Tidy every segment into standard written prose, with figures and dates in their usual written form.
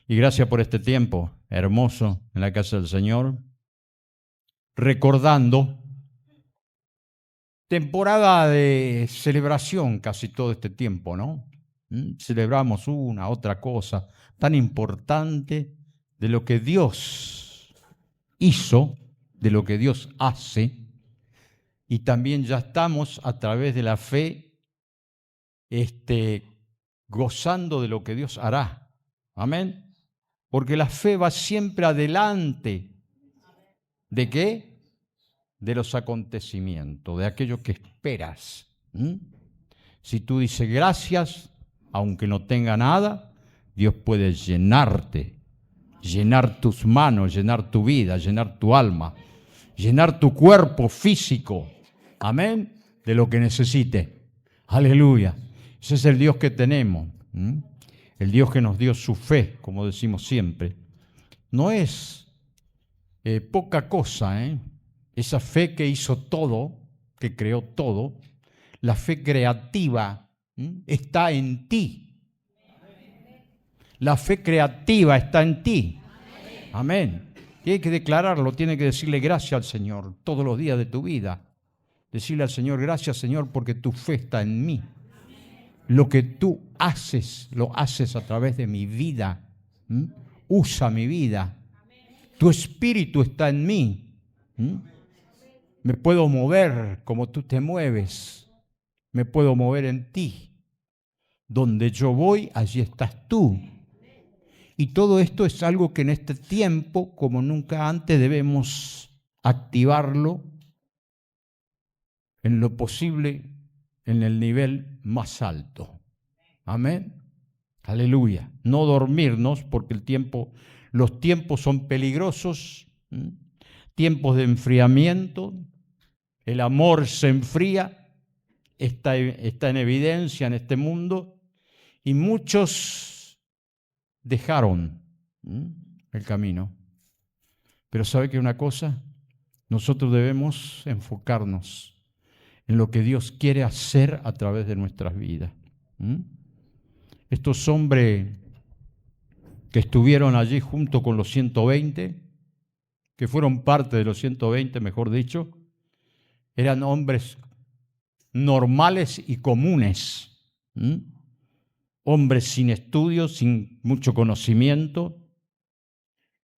Y gracias por este tiempo hermoso en la casa del Señor, recordando temporada de celebración casi todo este tiempo, ¿no? Celebramos una, otra cosa tan importante de lo que Dios hizo, de lo que Dios hace, y también ya estamos a través de la fe gozando de lo que Dios hará. Amén. Porque la fe va siempre adelante. ¿De qué? De los acontecimientos, de aquello que esperas. Si tú dices gracias, aunque no tenga nada, Dios puede llenarte, llenar tus manos, llenar tu vida, llenar tu alma, llenar tu cuerpo físico. Amén. De lo que necesite. Aleluya. Ese es el Dios que tenemos. El Dios que nos dio su fe, como decimos siempre. No es poca cosa, esa fe que hizo todo, que creó todo, la fe creativa está en ti. La fe creativa está en ti. Amén. Y hay que declararlo, tiene que decirle gracias al Señor todos los días de tu vida. Decirle al Señor, gracias Señor porque tu fe está en mí. Lo que tú haces, lo haces a través de mi vida. Usa mi vida. Tu espíritu está en mí. Me puedo mover como tú te mueves. Me puedo mover en ti. Donde yo voy, allí estás tú. Y todo esto es algo que en este tiempo, como nunca antes, debemos activarlo en lo posible, en el nivel más alto. Amén. Aleluya. No dormirnos porque los tiempos son peligrosos, tiempos de enfriamiento, el amor se enfría, está en evidencia en este mundo y muchos dejaron el camino. Pero ¿sabe qué una cosa? Nosotros debemos enfocarnos en lo que Dios quiere hacer a través de nuestras vidas. Estos hombres que estuvieron allí junto con los 120, que fueron parte de los 120, mejor dicho, eran hombres normales y comunes, hombres sin estudios, sin mucho conocimiento.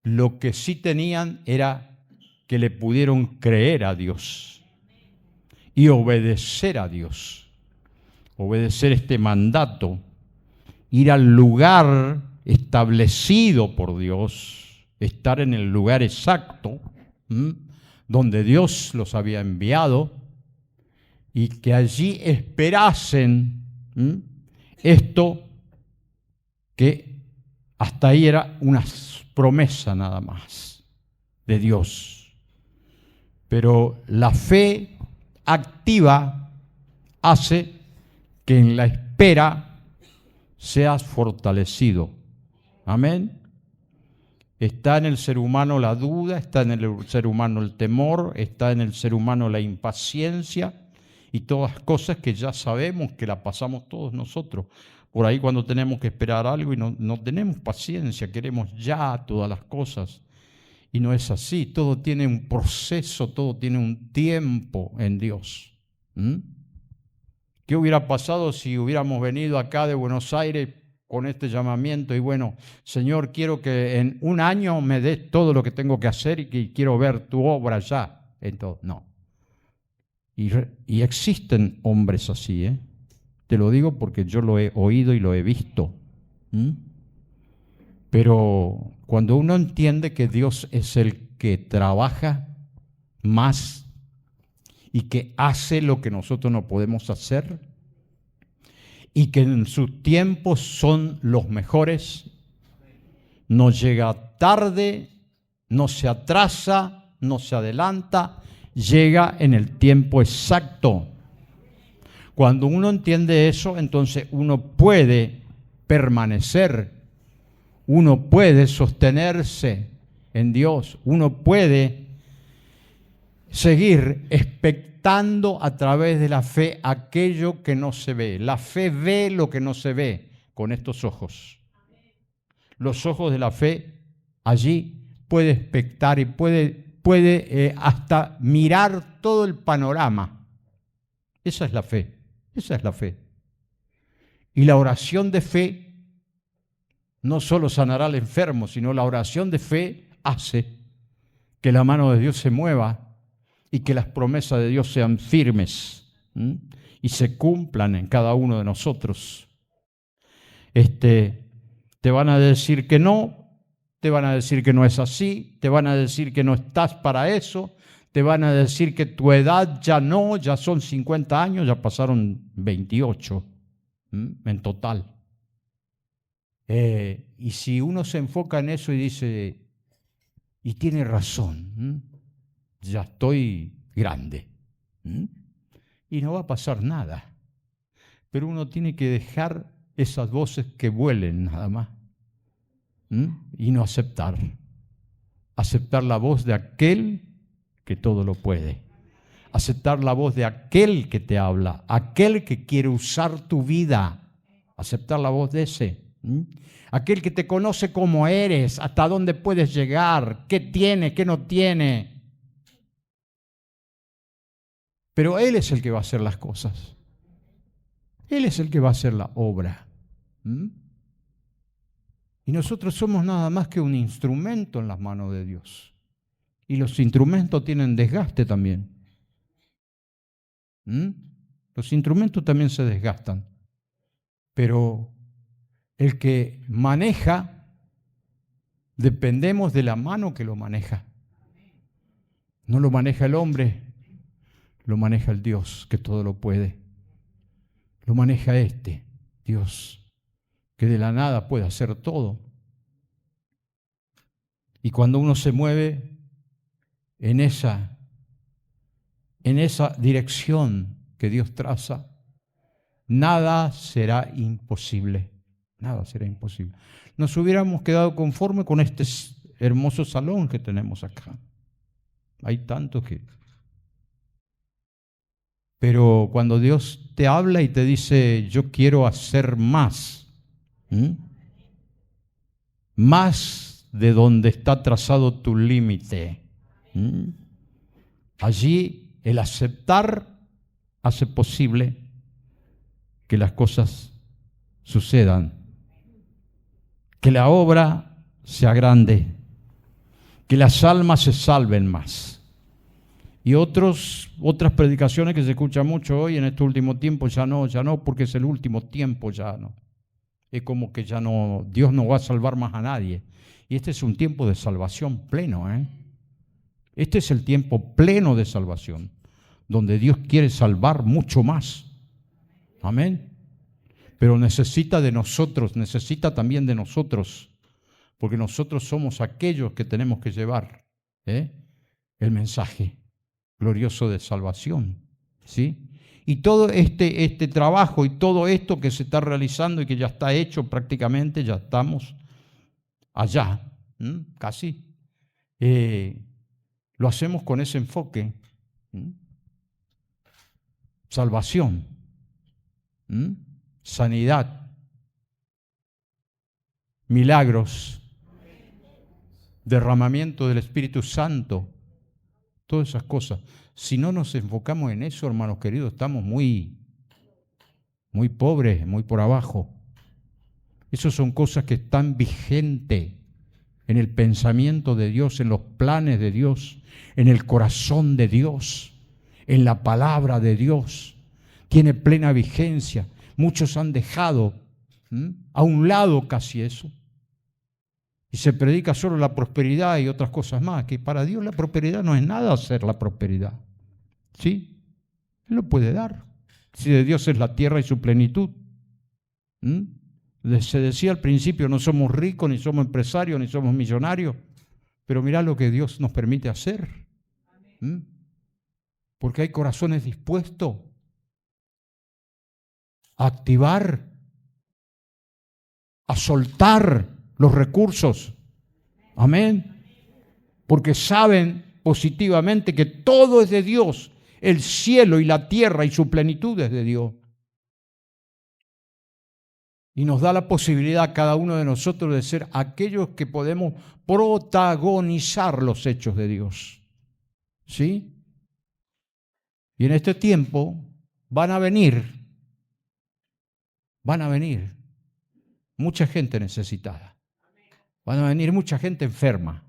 Lo que sí tenían era que le pudieron creer a Dios y obedecer a Dios, obedecer este mandato, ir al lugar establecido por Dios, estar en el lugar exacto donde Dios los había enviado y que allí esperasen esto que hasta ahí era una promesa nada más de Dios. Pero la fe activa hace que en la espera seas fortalecido. Amén. Está en el ser humano la duda, está en el ser humano el temor, está en el ser humano la impaciencia y todas cosas que ya sabemos que las pasamos todos nosotros. Por ahí cuando tenemos que esperar algo y no tenemos paciencia, queremos ya todas las cosas. Y no es así, todo tiene un proceso, todo tiene un tiempo en Dios. ¿Qué hubiera pasado si hubiéramos venido acá de Buenos Aires con este llamamiento y bueno, Señor, quiero que en un año me des todo lo que tengo que hacer y que quiero ver tu obra ya? Entonces, no. Y existen hombres así, Te lo digo porque yo lo he oído y lo he visto. Pero cuando uno entiende que Dios es el que trabaja más y que hace lo que nosotros no podemos hacer y que en sus tiempos son los mejores, no llega tarde, no se atrasa, no se adelanta, llega en el tiempo exacto. Cuando uno entiende eso, entonces uno puede permanecer, uno puede sostenerse en Dios, uno puede seguir expectando a través de la fe aquello que no se ve. La fe ve lo que no se ve con estos ojos. Los ojos de la fe allí puede expectar y puede hasta mirar todo el panorama. Esa es la fe, esa es la fe. Y la oración de fe no solo sanará al enfermo, sino la oración de fe hace que la mano de Dios se mueva y que las promesas de Dios sean firmes y se cumplan en cada uno de nosotros. Te van a decir que no, te van a decir que no es así, te van a decir que no estás para eso, te van a decir que tu edad ya no, ya son 50 años, ya pasaron 28 en total. Y si uno se enfoca en eso y dice, y tiene razón, ya estoy grande, y no va a pasar nada, pero uno tiene que dejar esas voces que vuelen nada más, y no aceptar la voz de aquel que todo lo puede, aceptar la voz de aquel que te habla, aquel que quiere usar tu vida, aceptar la voz de ese, aquel que te conoce como eres, hasta dónde puedes llegar, qué tiene, qué no tiene. Pero Él es el que va a hacer las cosas. Él es el que va a hacer la obra. Y nosotros somos nada más que un instrumento en las manos de Dios. Y los instrumentos tienen desgaste también. Los instrumentos también se desgastan. Pero el que maneja, dependemos de la mano que lo maneja. No lo maneja el hombre, lo maneja el Dios que todo lo puede. Lo maneja Dios, que de la nada puede hacer todo. Y cuando uno se mueve en esa dirección que Dios traza, nada será imposible. Nada será imposible. Nos hubiéramos quedado conformes con este hermoso salón que tenemos acá. Hay tanto que... Pero cuando Dios te habla y te dice, yo quiero hacer más, más de donde está trazado tu límite, allí el aceptar hace posible que las cosas sucedan, que la obra sea grande, que las almas se salven más. Y otras predicaciones que se escuchan mucho hoy en este último tiempo, ya no, porque es el último tiempo, ya no. Es como que ya no, Dios no va a salvar más a nadie. Y este es un tiempo de salvación pleno, Este es el tiempo pleno de salvación, donde Dios quiere salvar mucho más. Amén. Pero necesita también de nosotros, porque nosotros somos aquellos que tenemos que llevar el mensaje glorioso de salvación, ¿sí? Y todo este trabajo y todo esto que se está realizando y que ya está hecho prácticamente, ya estamos allá, casi, lo hacemos con ese enfoque, salvación, sanidad, milagros, derramamiento del Espíritu Santo, todas esas cosas. Si no nos enfocamos en eso, hermanos queridos, estamos muy pobres, muy por abajo. Esas son cosas que están vigentes en el pensamiento de Dios, en los planes de Dios, en el corazón de Dios, en la palabra de Dios. Tiene plena vigencia. Muchos han dejado a un lado casi eso. Y se predica solo la prosperidad y otras cosas más, que para Dios la prosperidad no es nada hacer la prosperidad. ¿Sí? Él lo puede dar. Si de Dios es la tierra y su plenitud. Se decía al principio, no somos ricos, ni somos empresarios, ni somos millonarios, pero mirá lo que Dios nos permite hacer. Porque hay corazones dispuestos a activar, a soltar los recursos. Amén. Porque saben positivamente que todo es de Dios. El cielo y la tierra y su plenitud es de Dios. Y nos da la posibilidad a cada uno de nosotros de ser aquellos que podemos protagonizar los hechos de Dios. ¿Sí? Y en este tiempo van a venir mucha gente necesitada. Van a venir mucha gente enferma.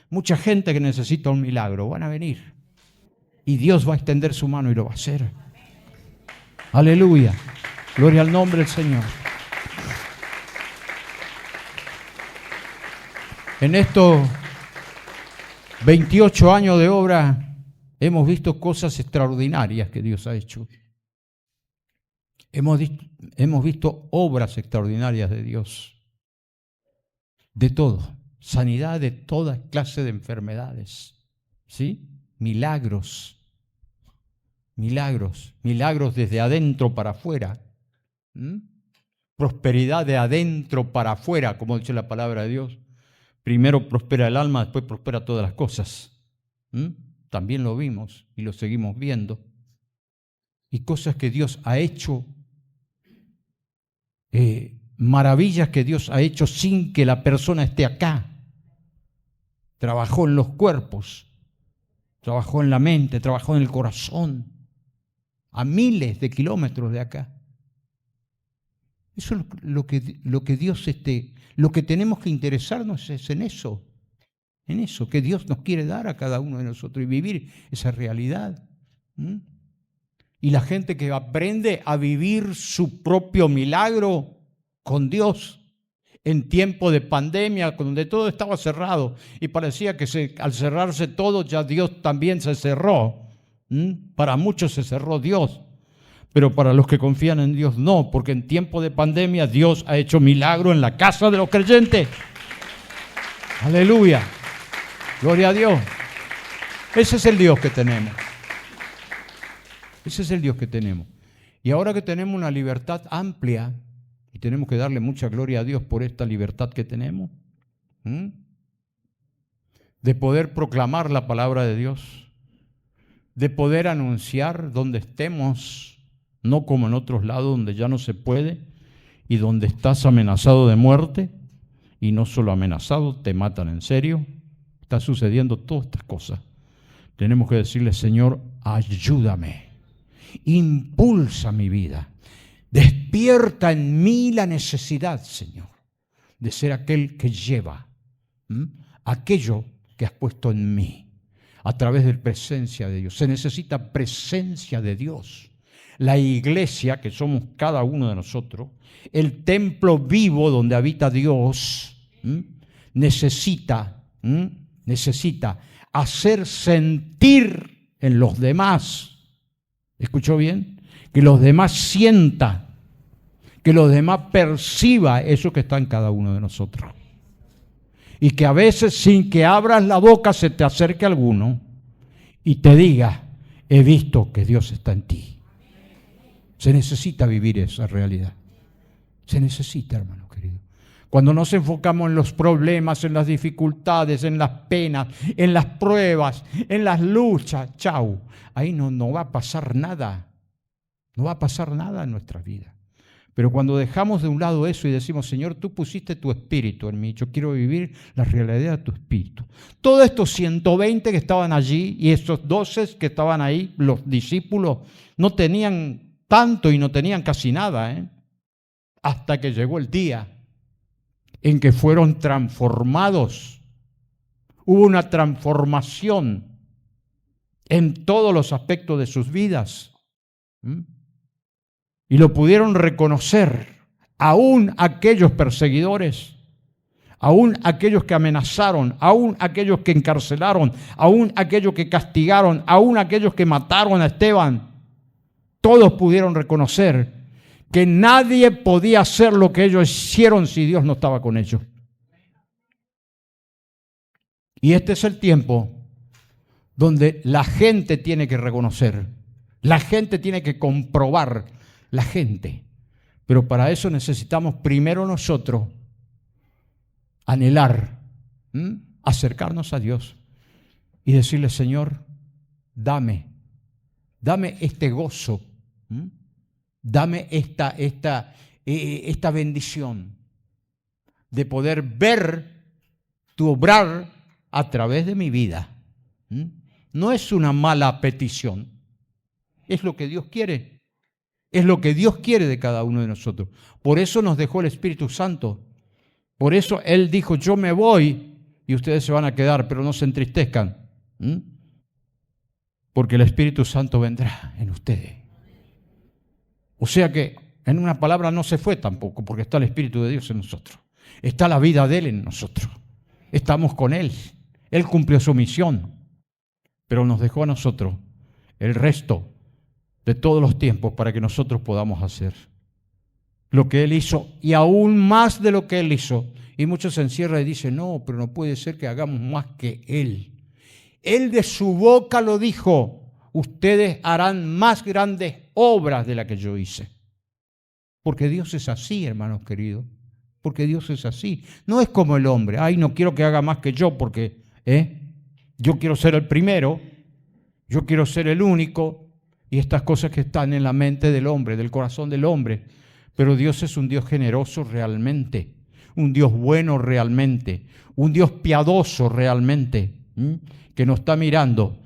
Mucha gente que necesita un milagro. Van a venir. Y Dios va a extender su mano y lo va a hacer. Aleluya. Gloria al nombre del Señor. En estos 28 años de obra hemos visto cosas extraordinarias que Dios ha hecho. Hemos visto obras extraordinarias de Dios. De todo. Sanidad de toda clase de enfermedades. ¿Sí? Milagros. Milagros desde adentro para afuera. Prosperidad de adentro para afuera, como dice la palabra de Dios. Primero prospera el alma, después prospera todas las cosas. También lo vimos y lo seguimos viendo. Y cosas que Dios ha hecho, maravillas que Dios ha hecho sin que la persona esté acá. Trabajó en los cuerpos, trabajó en la mente, trabajó en el corazón, a miles de kilómetros de acá. Eso es lo que Dios, lo que tenemos que interesarnos es en eso que Dios nos quiere dar a cada uno de nosotros y vivir esa realidad. Y la gente que aprende a vivir su propio milagro con Dios en tiempo de pandemia, donde todo estaba cerrado y parecía que al cerrarse todo ya Dios también se cerró. Para muchos se cerró Dios. Pero para los que confían en Dios no, porque en tiempo de pandemia Dios ha hecho milagro en la casa de los creyentes. Aleluya. Gloria a Dios. Ese es el Dios que tenemos. Ese es el Dios que tenemos. Y ahora que tenemos una libertad amplia, y tenemos que darle mucha gloria a Dios por esta libertad que tenemos, de poder proclamar la palabra de Dios, de poder anunciar donde estemos, no como en otros lados donde ya no se puede y donde estás amenazado de muerte, y no solo amenazado, te matan en serio. Está sucediendo todas estas cosas. Tenemos que decirle, Señor, ayúdame, impulsa mi vida, despierta en mí la necesidad, Señor, de ser aquel que lleva aquello que has puesto en mí a través de la presencia de Dios. Se necesita presencia de Dios. La iglesia, que somos cada uno de nosotros, el templo vivo donde habita Dios, necesita hacer sentir en los demás, ¿escuchó bien? Que los demás sientan, que los demás perciban eso que está en cada uno de nosotros. Y que a veces sin que abras la boca se te acerque alguno y te diga, he visto que Dios está en ti. Se necesita vivir esa realidad. Se necesita, hermano querido. Cuando nos enfocamos en los problemas, en las dificultades, en las penas, en las pruebas, en las luchas, chau, ahí no va a pasar nada. No va a pasar nada en nuestra vida. Pero cuando dejamos de un lado eso y decimos, Señor, tú pusiste tu espíritu en mí, yo quiero vivir la realidad de tu espíritu. Todos estos 120 que estaban allí y estos 12 que estaban ahí, los discípulos, no tenían tanto y no tenían casi nada, hasta que llegó el día en que fueron transformados. Hubo una transformación en todos los aspectos de sus vidas. Y lo pudieron reconocer, aún aquellos perseguidores, aún aquellos que amenazaron, aún aquellos que encarcelaron, aún aquellos que castigaron, aún aquellos que mataron a Esteban. Todos pudieron reconocer que nadie podía hacer lo que ellos hicieron si Dios no estaba con ellos. Y este es el tiempo donde la gente tiene que reconocer, la gente tiene que comprobar, la gente. Pero para eso necesitamos primero nosotros anhelar, acercarnos a Dios y decirle, Señor, dame este gozo, dame esta bendición de poder ver tu obrar a través de mi vida. No es una mala petición, es lo que Dios quiere. Es lo que Dios quiere de cada uno de nosotros. Por eso nos dejó el Espíritu Santo. Por eso Él dijo, yo me voy y ustedes se van a quedar, pero no se entristezcan. Porque el Espíritu Santo vendrá en ustedes. O sea que, en una palabra, no se fue tampoco, porque está el Espíritu de Dios en nosotros. Está la vida de Él en nosotros. Estamos con Él. Él cumplió su misión, pero nos dejó a nosotros el resto de todos los tiempos para que nosotros podamos hacer lo que Él hizo y aún más de lo que Él hizo. Y muchos se encierran y dicen, no, pero no puede ser que hagamos más que Él. Él de su boca lo dijo, ustedes harán más grandes obras de las que yo hice. Porque Dios es así, hermanos queridos. Porque Dios es así. No es como el hombre. Ay, no quiero que haga más que yo porque yo quiero ser el primero, yo quiero ser el único. Y estas cosas que están en la mente del hombre, del corazón del hombre. Pero Dios es un Dios generoso realmente, un Dios bueno realmente, un Dios piadoso realmente, que nos está mirando.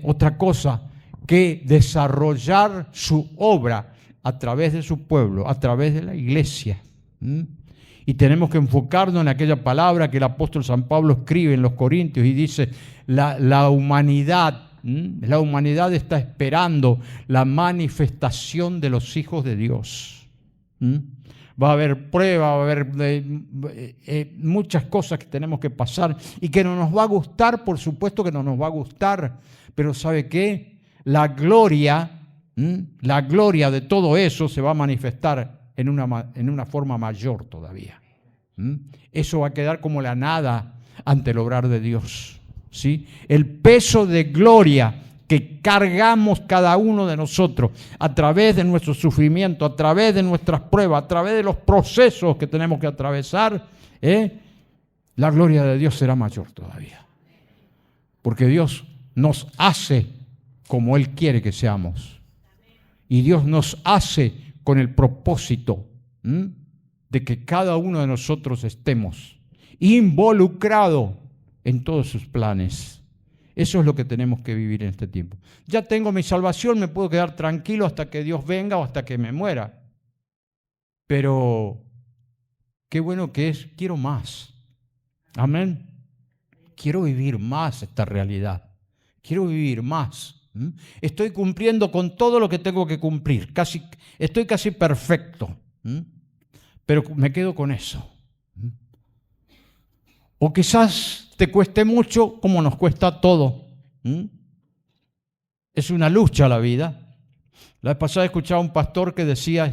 Otra cosa que desarrollar su obra a través de su pueblo, a través de la iglesia. Y tenemos que enfocarnos en aquella palabra que el apóstol San Pablo escribe en los Corintios y dice, la humanidad está esperando la manifestación de los hijos de Dios. Va a haber pruebas, va a haber muchas cosas que tenemos que pasar y que no nos va a gustar, por supuesto que no nos va a gustar, pero ¿sabe qué? La gloria de todo eso se va a manifestar en una forma mayor todavía. Eso va a quedar como la nada ante el obrar de Dios. ¿Sí? El peso de gloria que cargamos cada uno de nosotros a través de nuestro sufrimiento, a través de nuestras pruebas, a través de los procesos que tenemos que atravesar, la gloria de Dios será mayor todavía. Porque Dios nos hace como Él quiere que seamos. Y Dios nos hace con el propósito de que cada uno de nosotros estemos involucrados en todos sus planes. Eso es lo que tenemos que vivir en este tiempo. Ya tengo mi salvación, me puedo quedar tranquilo hasta que Dios venga o hasta que me muera. Pero qué bueno que es, quiero más. Amén. Quiero vivir más esta realidad. Quiero vivir más. Estoy cumpliendo con todo lo que tengo que cumplir. Estoy casi perfecto. Pero me quedo con eso. O quizás te cueste mucho como nos cuesta todo. Es una lucha la vida. La vez pasada escuchaba a un pastor que decía,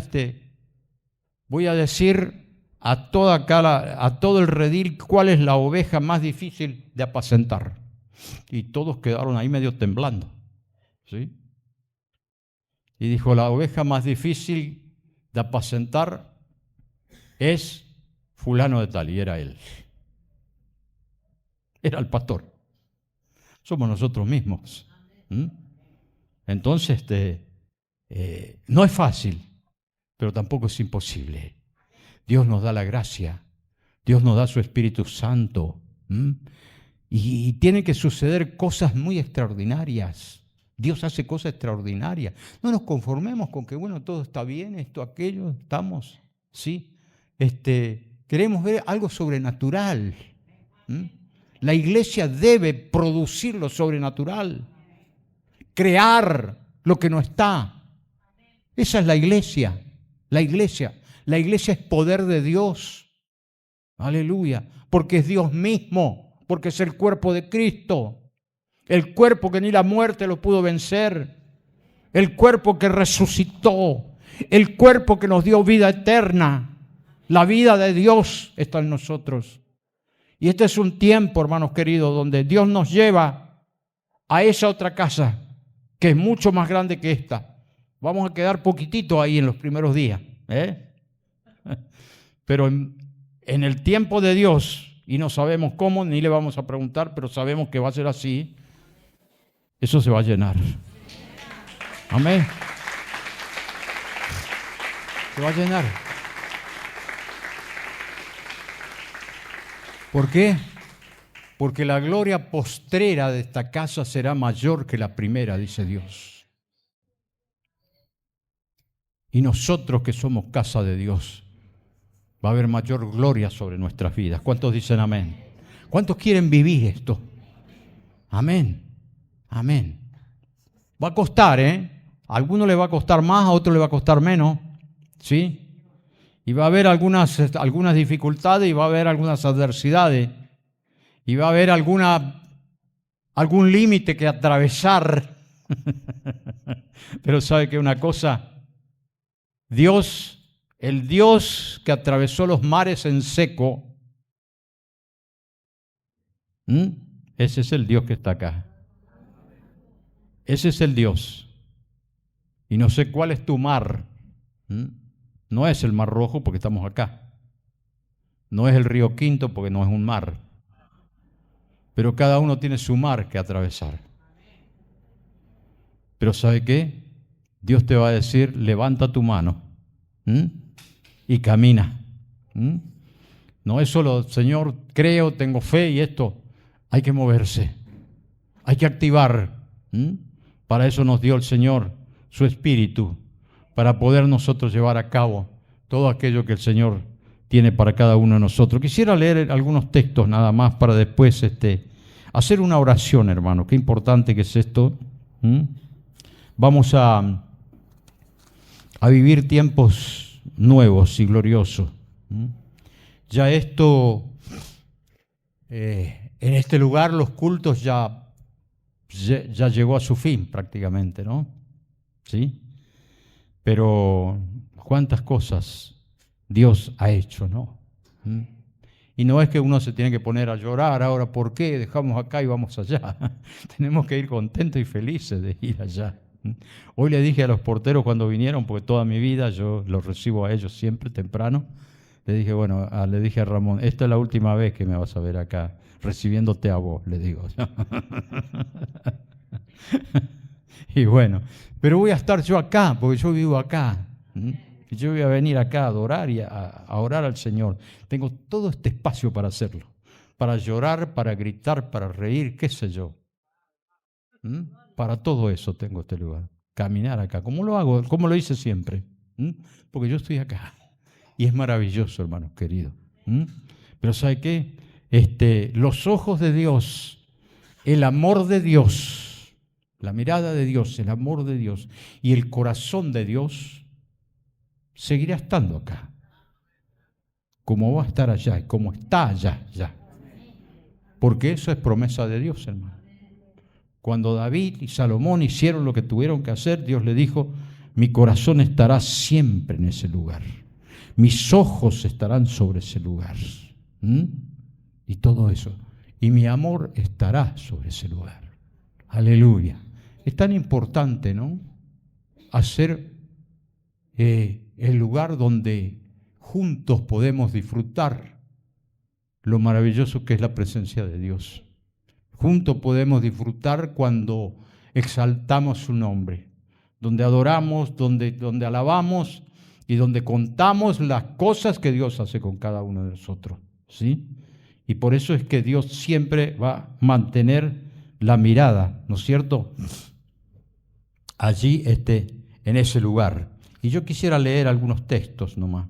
voy a decir a todo el redil cuál es la oveja más difícil de apacentar. Y todos quedaron ahí medio temblando. ¿Sí? Y dijo, la oveja más difícil de apacentar es fulano de tal, y era él. Era el pastor. Somos nosotros mismos. Entonces, no es fácil, pero tampoco es imposible. Dios nos da la gracia, Dios nos da su Espíritu Santo. Y tienen que suceder cosas muy extraordinarias. Dios hace cosas extraordinarias. No nos conformemos con que, bueno, todo está bien, esto, aquello, estamos, ¿sí? Queremos ver algo sobrenatural. La iglesia debe producir lo sobrenatural, crear lo que no está. Esa es la iglesia. La iglesia es poder de Dios. Aleluya. Porque es Dios mismo, porque es el cuerpo de Cristo. El cuerpo que ni la muerte lo pudo vencer. El cuerpo que resucitó. El cuerpo que nos dio vida eterna. La vida de Dios está en nosotros. Y este es un tiempo, hermanos queridos, donde Dios nos lleva a esa otra casa, que es mucho más grande que esta. Vamos a quedar poquitito ahí en los primeros días. Pero en el tiempo de Dios, y no sabemos cómo, ni le vamos a preguntar, pero sabemos que va a ser así, eso se va a llenar. Amén. Se va a llenar. ¿Por qué? Porque la gloria postrera de esta casa será mayor que la primera, dice Dios. Y nosotros que somos casa de Dios, va a haber mayor gloria sobre nuestras vidas. ¿Cuántos dicen amén? ¿Cuántos quieren vivir esto? Amén. Amén. Va a costar, ¿eh? A alguno le va a costar más, a otro le va a costar menos. ¿Sí? Y va a haber algunas dificultades y va a haber algunas adversidades. Y va a haber algún límite que atravesar. Pero ¿sabe qué? Una cosa, Dios, el Dios que atravesó los mares en seco, ese es el Dios que está acá. Ese es el Dios. Y no sé cuál es tu mar. No es el Mar Rojo porque estamos acá. No es el Río Quinto porque no es un mar. Pero cada uno tiene su mar que atravesar. Pero ¿sabe qué? Dios te va a decir, levanta tu mano y camina. No es solo, Señor, creo, tengo fe y esto. Hay que moverse. Hay que activar. Para eso nos dio el Señor su Espíritu, para poder nosotros llevar a cabo todo aquello que el Señor tiene para cada uno de nosotros. Quisiera leer algunos textos nada más para después hacer una oración, hermano. Qué importante que es esto. Vamos a vivir tiempos nuevos y gloriosos. Ya esto, en este lugar los cultos ya llegó a su fin prácticamente, ¿no? ¿Sí? Pero cuántas cosas Dios ha hecho, ¿no? Y no es que uno se tiene que poner a llorar ahora, ¿por qué dejamos acá y vamos allá? Tenemos que ir contentos y felices de ir allá. Hoy le dije a los porteros cuando vinieron, porque toda mi vida yo los recibo a ellos siempre temprano, le dije a Ramón, esta es la última vez que me vas a ver acá, recibiéndote a vos, le digo. Y bueno, pero voy a estar yo acá, porque yo vivo acá. Y yo voy a venir acá a adorar y a orar al Señor. Tengo todo este espacio para hacerlo, para llorar, para gritar, para reír, qué sé yo. Para todo eso tengo este lugar. Caminar acá. ¿Cómo lo hago? ¿Cómo lo hice siempre? Porque yo estoy acá. Y es maravilloso, hermanos queridos. Pero ¿sabe qué? Los ojos de Dios, el amor de Dios, la mirada de Dios, el amor de Dios y el corazón de Dios seguirá estando acá. Como va a estar allá, como está allá, ya. Porque eso es promesa de Dios, hermano. Cuando David y Salomón hicieron lo que tuvieron que hacer, Dios le dijo, mi corazón estará siempre en ese lugar. Mis ojos estarán sobre ese lugar. Y todo eso. Y mi amor estará sobre ese lugar. Aleluya. Es tan importante, ¿no? Hacer el lugar donde juntos podemos disfrutar lo maravilloso que es la presencia de Dios. Juntos podemos disfrutar cuando exaltamos su nombre, donde adoramos, donde alabamos y donde contamos las cosas que Dios hace con cada uno de nosotros, ¿sí? Y por eso es que Dios siempre va a mantener la mirada, ¿no es cierto?, allí en ese lugar. Y yo quisiera leer algunos textos nomás.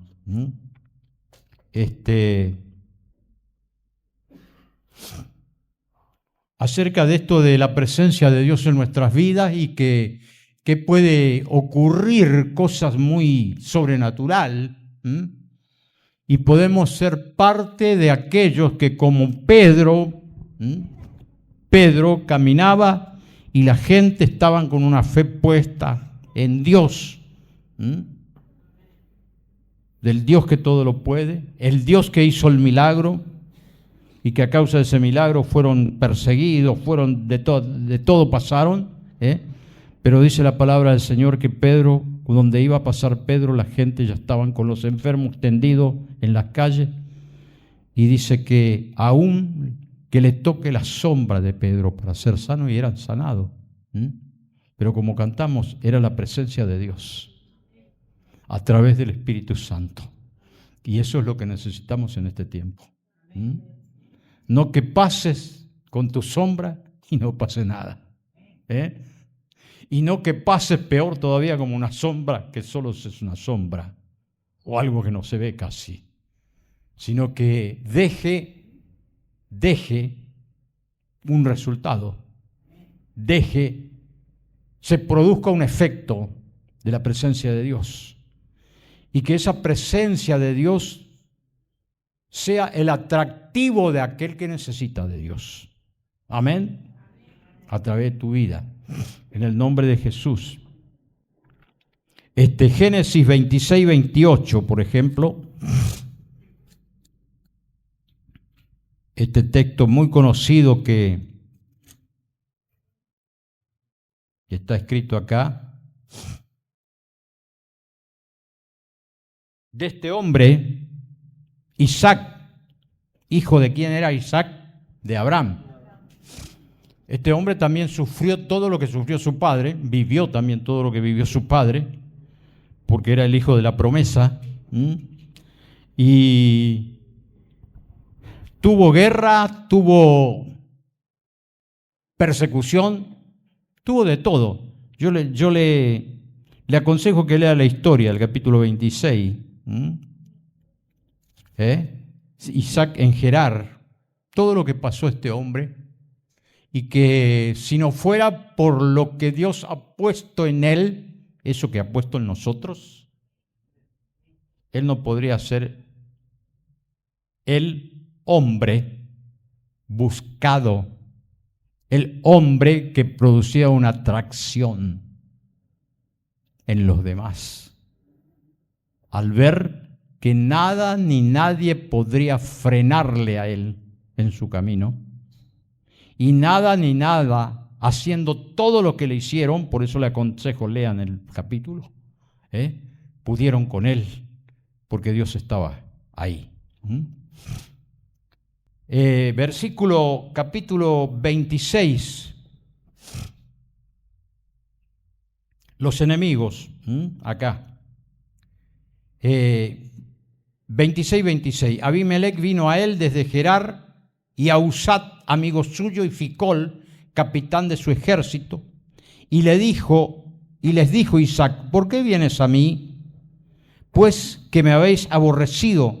Acerca de esto de la presencia de Dios en nuestras vidas y que puede ocurrir cosas muy sobrenatural, y podemos ser parte de aquellos que como Pedro caminaba y la gente estaban con una fe puesta en Dios, del Dios que todo lo puede, el Dios que hizo el milagro y que a causa de ese milagro fueron perseguidos, fueron de todo pasaron, pero dice la palabra del Señor que Pedro, donde iba a pasar Pedro, la gente ya estaban con los enfermos tendidos en las calles, y dice que aún que le toque la sombra de Pedro para ser sano, y eran sanados. Pero como cantamos, era la presencia de Dios a través del Espíritu Santo. Y eso es lo que necesitamos en este tiempo. No que pases con tu sombra y no pase nada. Y no que pases peor todavía como una sombra que solo es una sombra o algo que no se ve casi, sino que deje un resultado, se produzca un efecto de la presencia de Dios y que esa presencia de Dios sea el atractivo de aquel que necesita de Dios. Amén. A través de tu vida, en el nombre de Jesús. Génesis 26, 28, por ejemplo, este texto muy conocido que está escrito acá, de este hombre, Isaac, hijo de quién era Isaac, de Abraham. Este hombre también sufrió todo lo que sufrió su padre, vivió también todo lo que vivió su padre, porque era el hijo de la promesa, y tuvo guerra, tuvo persecución, tuvo de todo. Yo le aconsejo que lea la historia, el capítulo 26. Isaac en Gerar, todo lo que pasó a este hombre, y que si no fuera por lo que Dios ha puesto en él, eso que ha puesto en nosotros, él no podría ser el hombre buscado, el hombre que producía una atracción en los demás, al ver que nada ni nadie podría frenarle a él en su camino, y nada ni nada, haciendo todo lo que le hicieron, por eso le aconsejo, lean el capítulo, pudieron con él, porque Dios estaba ahí. Capítulo 26, los enemigos, acá. 26. Abimelech vino a él desde Gerar, y a Usat, amigo suyo, y Ficol, capitán de su ejército, y les dijo Isaac: ¿por qué vienes a mí? Pues que me habéis aborrecido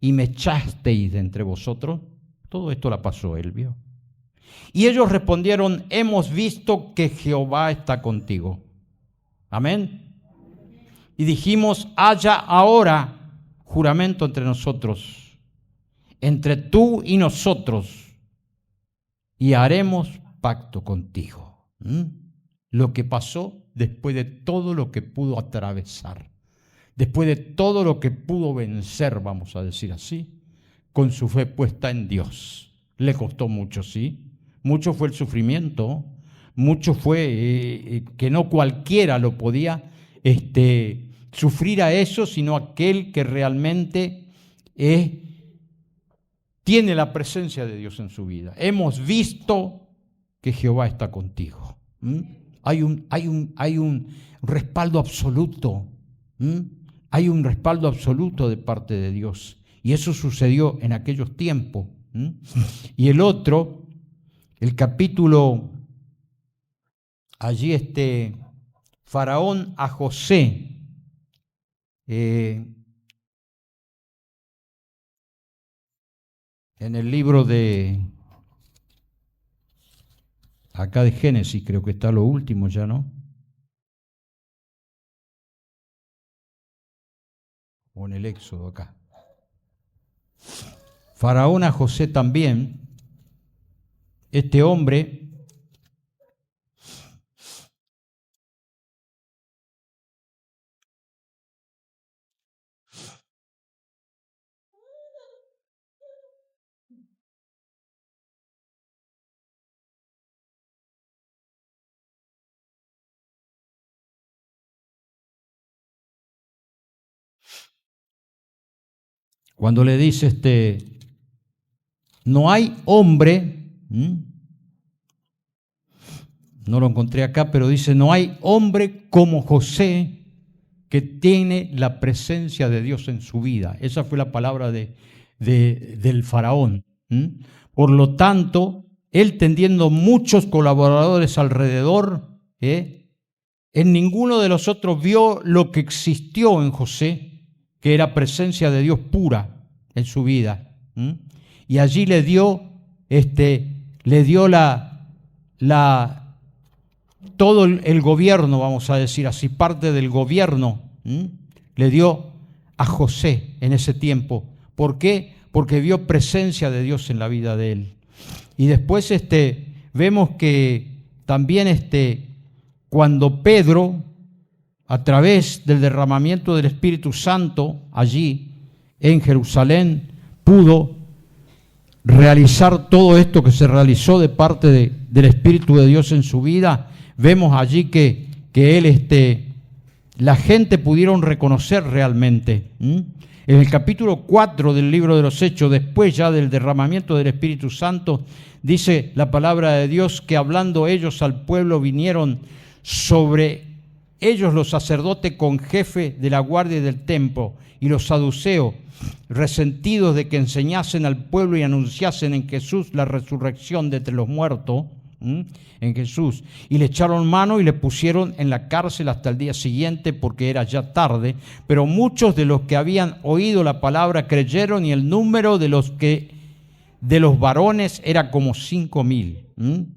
y me echasteis de entre vosotros. Todo esto la pasó él, ¿vio? Y ellos respondieron: hemos visto que Jehová está contigo. Amén. Y dijimos: haya ahora juramento entre nosotros, entre tú y nosotros, y haremos pacto contigo. Lo que pasó después de todo lo que pudo atravesar, después de todo lo que pudo vencer, vamos a decir así, con su fe puesta en Dios. Le costó mucho, sí. Mucho fue el sufrimiento, mucho fue que no cualquiera lo podía sufrir a eso, sino aquel que realmente tiene la presencia de Dios en su vida. Hemos visto que Jehová está contigo. Hay un respaldo absoluto. Hay un respaldo absoluto de parte de Dios. Y eso sucedió en aquellos tiempos. Y el otro, el capítulo, allí Faraón a José. En el libro acá de Génesis, creo que está lo último ya, ¿no? O en el Éxodo acá. Faraón a José también, este hombre cuando le dice no hay hombre, no lo encontré acá, pero dice, no hay hombre como José que tiene la presencia de Dios en su vida. Esa fue la palabra del faraón. Por lo tanto, él teniendo muchos colaboradores alrededor, en ninguno de los otros vio lo que existió en José, que era presencia de Dios pura en su vida. Y allí le dio todo el gobierno, vamos a decir así, parte del gobierno, le dio a José en ese tiempo. ¿Por qué? Porque vio presencia de Dios en la vida de él. Y después vemos que también cuando Pedro, a través del derramamiento del Espíritu Santo allí en Jerusalén, pudo realizar todo esto que se realizó de parte del Espíritu de Dios en su vida, vemos allí que él, la gente pudieron reconocer realmente. En el capítulo 4 del libro de los Hechos, después ya del derramamiento del Espíritu Santo, dice la palabra de Dios que hablando ellos al pueblo vinieron sobre ellos los sacerdotes con jefe de la guardia del templo y los saduceos, resentidos de que enseñasen al pueblo y anunciasen en Jesús la resurrección de entre los muertos, en Jesús, y le echaron mano y le pusieron en la cárcel hasta el día siguiente porque era ya tarde, pero muchos de los que habían oído la palabra creyeron y el número de los varones era como 5,000.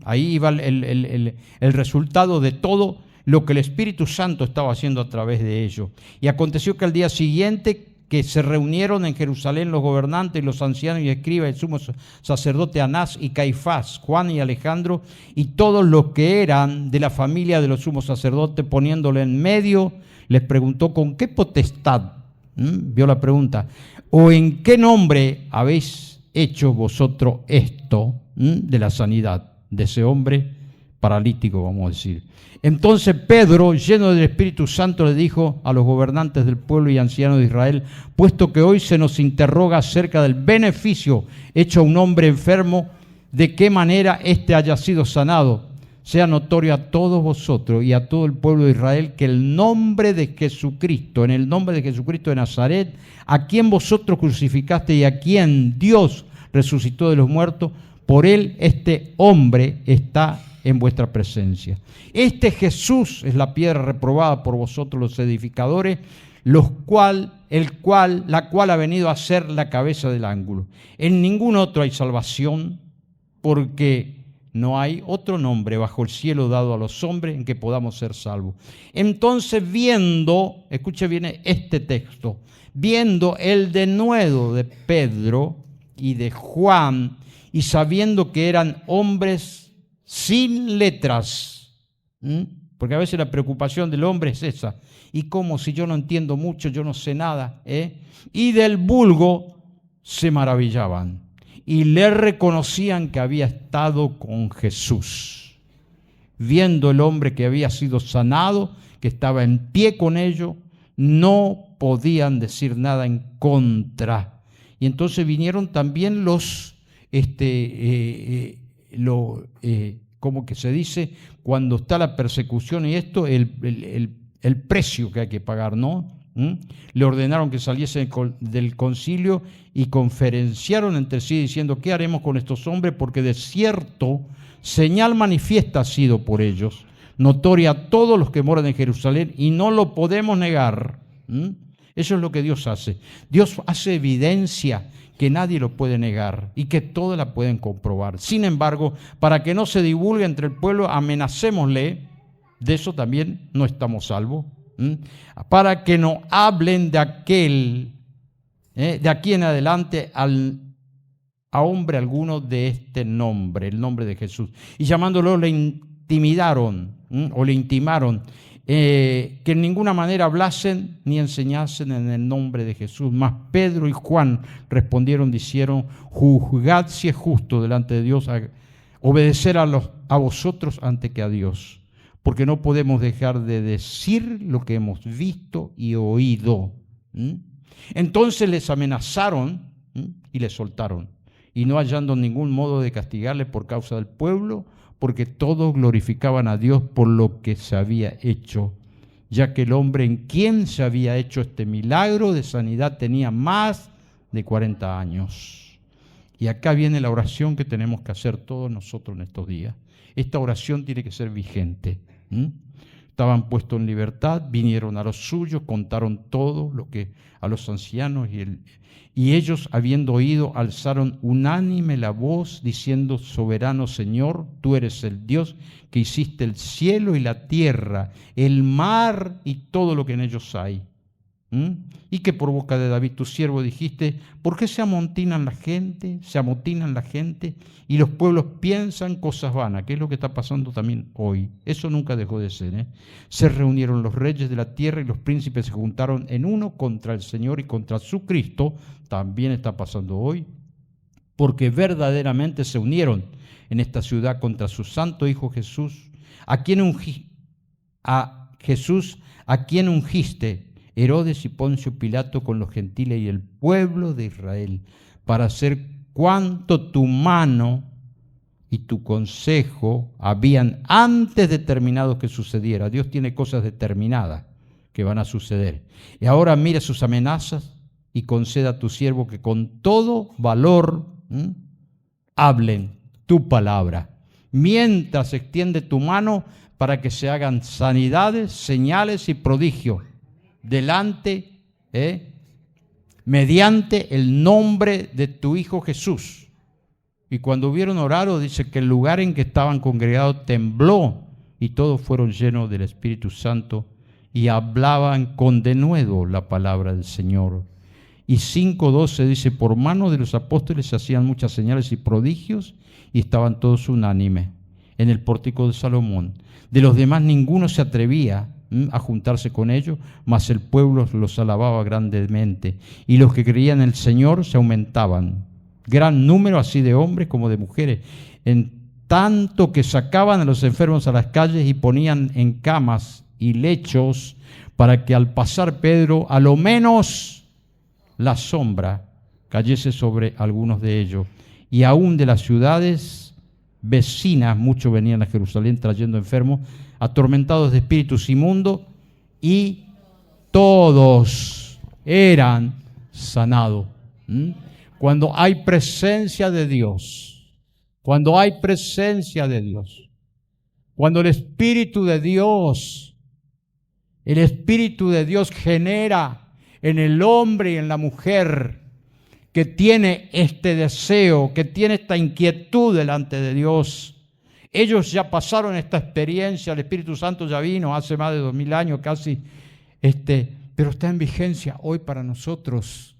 Ahí iba el resultado de todo lo que el Espíritu Santo estaba haciendo a través de ellos. Y aconteció que al día siguiente que se reunieron en Jerusalén los gobernantes, los ancianos y escribas, el sumo sacerdote Anás y Caifás, Juan y Alejandro, y todos los que eran de la familia de los sumos sacerdotes, poniéndole en medio, les preguntó: ¿con qué potestad? Vio la pregunta. ¿O en qué nombre habéis hecho vosotros esto de la sanidad de ese hombre paralítico, vamos a decir? Entonces Pedro, lleno del Espíritu Santo, le dijo a los gobernantes del pueblo y ancianos de Israel: puesto que hoy se nos interroga acerca del beneficio hecho a un hombre enfermo, de qué manera éste haya sido sanado, sea notorio a todos vosotros y a todo el pueblo de Israel que el nombre de Jesucristo, en el nombre de Jesucristo de Nazaret, a quien vosotros crucificaste y a quien Dios resucitó de los muertos, por él este hombre está en vuestra presencia. Este Jesús es la piedra reprobada por vosotros los edificadores, la cual ha venido a ser la cabeza del ángulo. En ningún otro hay salvación, porque no hay otro nombre bajo el cielo dado a los hombres en que podamos ser salvos. Entonces viendo, escuche bien este texto, viendo el denuedo de Pedro y de Juan, y sabiendo que eran hombres sin letras, porque a veces la preocupación del hombre es esa: ¿y cómo si yo no entiendo mucho, yo no sé nada? Y del vulgo se maravillaban y le reconocían que había estado con Jesús. Viendo el hombre que había sido sanado, que estaba en pie con ellos, no podían decir nada en contra. Y entonces vinieron también como que se dice, cuando está la persecución y esto, el precio que hay que pagar, ¿no? Le ordenaron que saliese del concilio y conferenciaron entre sí diciendo: ¿qué haremos con estos hombres? Porque de cierto señal manifiesta ha sido por ellos, notoria a todos los que moran en Jerusalén, y no lo podemos negar. Eso es lo que Dios hace. Dios hace evidencia que nadie lo puede negar y que todos la pueden comprobar. Sin embargo, para que no se divulgue entre el pueblo, amenacémosle, de eso también no estamos salvos, para que no hablen de aquí en adelante a hombre alguno de este nombre, el nombre de Jesús. Y llamándolo le intimaron que en ninguna manera hablasen ni enseñasen en el nombre de Jesús. Mas Pedro y Juan respondieron, dijeron: juzgad si es justo delante de Dios obedecer a vosotros antes que a Dios, porque no podemos dejar de decir lo que hemos visto y oído. Entonces les amenazaron y les soltaron, y no hallando ningún modo de castigarles por causa del pueblo, porque todos glorificaban a Dios por lo que se había hecho, ya que el hombre en quien se había hecho este milagro de sanidad tenía más de 40 años. Y acá viene la oración que tenemos que hacer todos nosotros en estos días. Esta oración tiene que ser vigente. Estaban puestos en libertad, vinieron a los suyos, contaron todo lo que a los ancianos y ellos, habiendo oído, alzaron unánime la voz, diciendo: Soberano Señor, tú eres el Dios que hiciste el cielo y la tierra, el mar y todo lo que en ellos hay. Y que por boca de David tu siervo dijiste: ¿por qué se amotinan la gente? Se amotinan la gente y los pueblos piensan cosas vanas, que es lo que está pasando también hoy. Eso nunca dejó de ser. Se reunieron los reyes de la tierra y los príncipes se juntaron en uno contra el Señor y contra su Cristo. También está pasando hoy, porque verdaderamente se unieron en esta ciudad contra su santo Hijo Jesús, a quien ungiste, Herodes y Poncio Pilato, con los gentiles y el pueblo de Israel, para hacer cuanto tu mano y tu consejo habían antes determinado que sucediera. Dios tiene cosas determinadas que van a suceder. Y ahora mira sus amenazas y conceda a tu siervo que con todo valor hablen tu palabra, mientras extiende tu mano para que se hagan sanidades, señales y prodigios mediante el nombre de tu Hijo Jesús. Y cuando hubieron orado, dice que el lugar en que estaban congregados tembló y todos fueron llenos del Espíritu Santo y hablaban con denuedo la palabra del Señor. Y 5:12 dice: por mano de los apóstoles se hacían muchas señales y prodigios y estaban todos unánimes en el pórtico de Salomón. De los demás ninguno se atrevía a juntarse con ellos, mas el pueblo los alababa grandemente. Y los que creían en el Señor se aumentaban, gran número así de hombres como de mujeres, en tanto que sacaban a los enfermos a las calles y ponían en camas y lechos, para que al pasar Pedro, a lo menos la sombra cayese sobre algunos de ellos. Y aún de las ciudades vecinas muchos venían a Jerusalén trayendo enfermos, atormentados de espíritus inmundos, y todos eran sanados. Cuando hay presencia de Dios, cuando hay presencia de Dios, cuando el Espíritu de Dios genera en el hombre y en la mujer que tiene este deseo, que tiene esta inquietud delante de Dios. Ellos ya pasaron esta experiencia, el Espíritu Santo ya vino hace más de 2000 años casi, pero está en vigencia hoy para nosotros.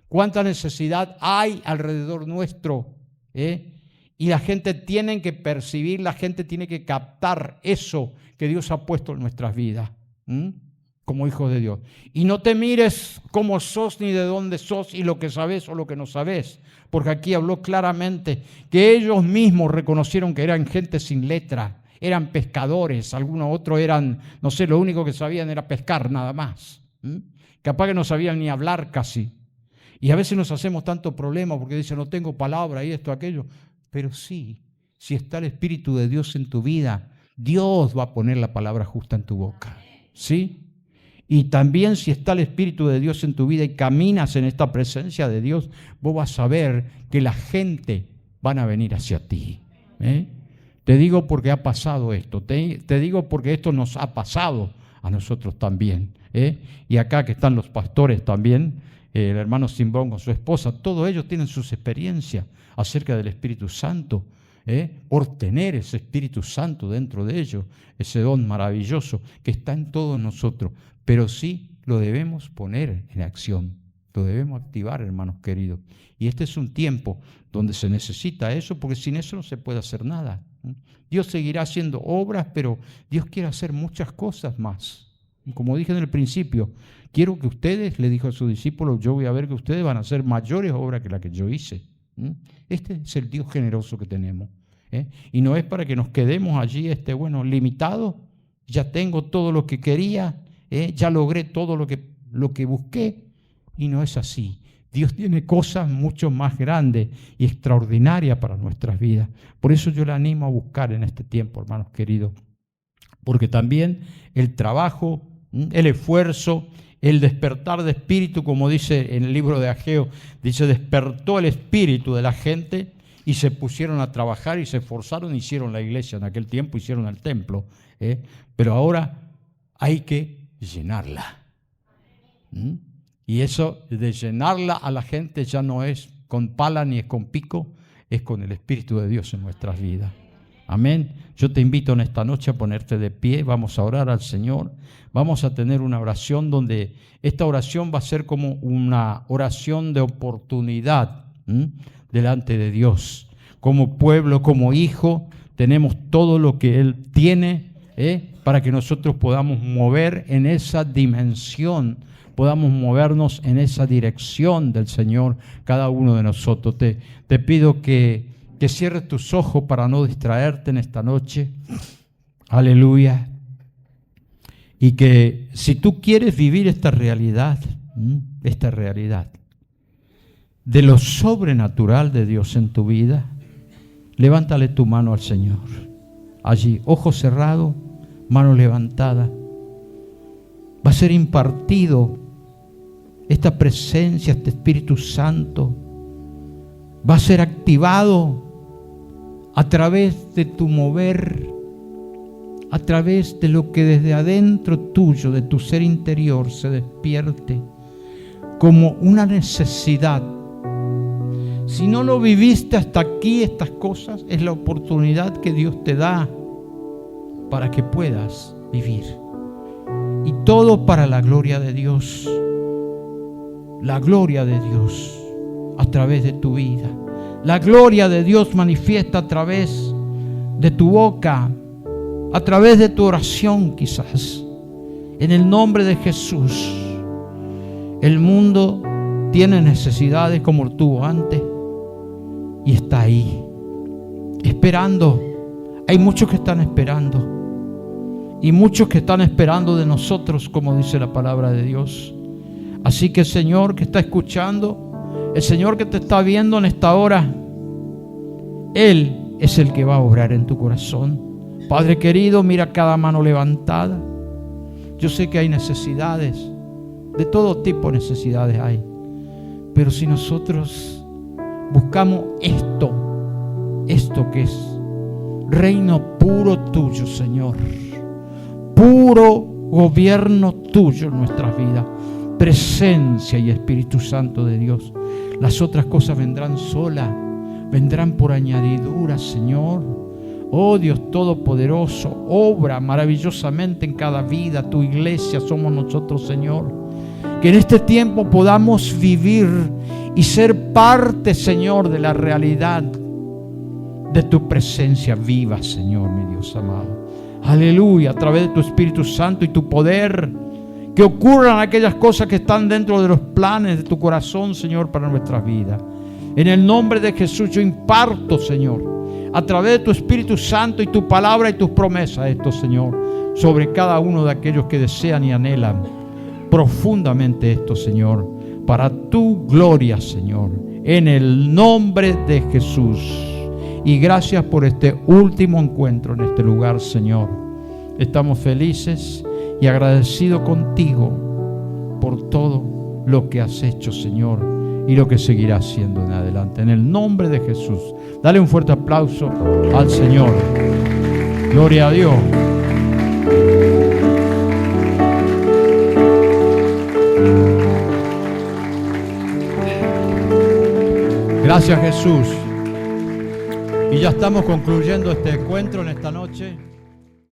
¿Cuánta necesidad hay alrededor nuestro? Y la gente tiene que percibir, la gente tiene que captar eso que Dios ha puesto en nuestras vidas, como hijos de Dios. Y no te mires cómo sos ni de dónde sos y lo que sabés o lo que no sabés, porque aquí habló claramente que ellos mismos reconocieron que eran gente sin letra, eran pescadores, algunos otros eran, no sé, lo único que sabían era pescar nada más. Capaz que no sabían ni hablar casi. Y a veces nos hacemos tanto problema porque dicen: no tengo palabra y esto, aquello. Pero sí, si está el Espíritu de Dios en tu vida, Dios va a poner la palabra justa en tu boca. ¿Sí? Y también si está el Espíritu de Dios en tu vida y caminas en esta presencia de Dios, vos vas a ver que la gente van a venir hacia ti. Te digo porque ha pasado esto, te digo porque esto nos ha pasado a nosotros también. Y acá que están los pastores también, el hermano Simbrón con su esposa, todos ellos tienen sus experiencias acerca del Espíritu Santo, por tener ese Espíritu Santo dentro de ellos, ese don maravilloso que está en todos nosotros, pero sí lo debemos poner en acción, lo debemos activar, hermanos queridos. Y este es un tiempo donde se necesita eso, porque sin eso no se puede hacer nada. Dios seguirá haciendo obras, pero Dios quiere hacer muchas cosas más. Como dije en el principio, quiero que ustedes, le dijo a sus discípulos, yo voy a ver que ustedes van a hacer mayores obras que las que yo hice. Este es el Dios generoso que tenemos. Y no es para que nos quedemos allí limitados. Ya tengo todo lo que quería, ya logré todo lo que busqué. Y no es así. Dios tiene cosas mucho más grandes y extraordinarias para nuestras vidas. Por eso yo le animo a buscar en este tiempo, hermanos queridos. Porque también el trabajo El esfuerzo, el despertar de espíritu, como dice en el libro de Ageo, dice, despertó el espíritu de la gente y se pusieron a trabajar y se esforzaron, hicieron la iglesia en aquel tiempo, hicieron el templo, pero ahora hay que llenarla. Y eso de llenarla a la gente ya no es con pala ni es con pico, es con el Espíritu de Dios en nuestras vidas. Amén. Yo te invito en esta noche a ponerte de pie, vamos a orar al Señor, vamos a tener una oración donde esta oración va a ser como una oración de oportunidad delante de Dios. Como pueblo, como hijo, tenemos todo lo que Él tiene para que nosotros podamos mover en esa dimensión, podamos movernos en esa dirección del Señor, cada uno de nosotros. Te pido que cierres tus ojos para no distraerte en esta noche. Aleluya. Y que si tú quieres vivir esta realidad de lo sobrenatural de Dios en tu vida, levántale tu mano al Señor. Allí, ojo cerrado, mano levantada. Va a ser impartido esta presencia, este Espíritu Santo. Va a ser activado a través de tu mover, a través de lo que desde adentro tuyo, de tu ser interior, se despierte como una necesidad. Si no lo viviste hasta aquí, estas cosas, es la oportunidad que Dios te da para que puedas vivir. Y todo para la gloria de Dios. La gloria de Dios a través de tu vida. La gloria de Dios manifiesta a través de tu boca, a través de tu oración quizás. En el nombre de Jesús. El mundo tiene necesidades como tuvo antes y está ahí, esperando. Hay muchos que están esperando y muchos que están esperando de nosotros, como dice la palabra de Dios. Así que el Señor que está escuchando, el Señor que te está viendo en esta hora, Él es el que va a obrar en tu corazón. Padre querido, mira cada mano levantada. Yo sé que hay necesidades, de todo tipo de necesidades hay. Pero si nosotros buscamos esto que es reino puro tuyo, Señor, puro gobierno tuyo en nuestras vidas, presencia y Espíritu Santo de Dios, las otras cosas vendrán solas, vendrán por añadidura, Señor. Oh Dios Todopoderoso, obra maravillosamente en cada vida. Tu iglesia somos nosotros, Señor. Que en este tiempo podamos vivir y ser parte, Señor, de la realidad de tu presencia viva, Señor, mi Dios amado. Aleluya, a través de tu Espíritu Santo y tu poder, que ocurran aquellas cosas que están dentro de los planes de tu corazón, Señor, para nuestras vidas. En el nombre de Jesús yo imparto, Señor, a través de tu Espíritu Santo y tu palabra y tus promesas, esto, Señor, sobre cada uno de aquellos que desean y anhelan profundamente esto, Señor, para tu gloria, Señor, en el nombre de Jesús. Y gracias por este último encuentro en este lugar, Señor. Estamos felices y agradecidos contigo por todo lo que has hecho, Señor, y lo que seguirás haciendo en adelante. En el nombre de Jesús. Dale un fuerte aplauso al Señor. Gloria a Dios. Gracias, Jesús. Y ya estamos concluyendo este encuentro en esta noche.